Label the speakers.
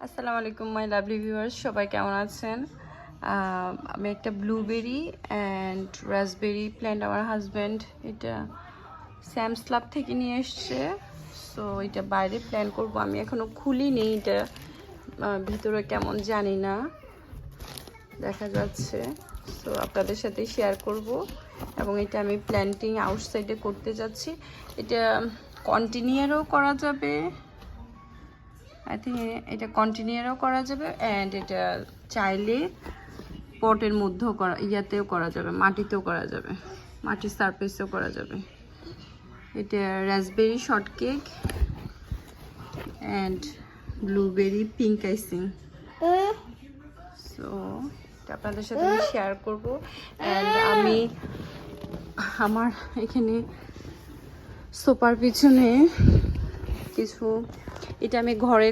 Speaker 1: আসসালামু আলাইকুম my lovely viewers, সবাই কেমন আছেন? আমি একটা ব্লুবেরি অ্যান্ড রাসবেরি প্ল্যান্ট আমার হাজব্যান্ড এটা স্যামস ক্লাব থেকে নিয়ে এসছে। সো এটা বাইরে প্ল্যান করব, আমি এখনো খুলিনি এটা, ভিতরে কেমন জানি না, দেখা যাচ্ছে। সো আপনাদের সাথে শেয়ার করব এবং এটা আমি প্ল্যান্টিং আউটসাইডে করতে যাচ্ছি। এটা কন্টিনিউয়ারও করা যাবে, আই থিঙ্ক এটা কন্টিনিউয়ারও করা যাবে অ্যান্ড এটা চাইলে পটের মধ্যেও করা, ইয়াতেও করা যাবে, মাটিতেও করা যাবে, মাটির সারফেসেও করা যাবে। এটা raspberry shortcake and blueberry pink icing. So এটা আপনাদের সাথে আমি শেয়ার করবো। অ্যান্ড আমি আমার এখানে সোফার পিছনে কিছু, এটা আমি ঘরে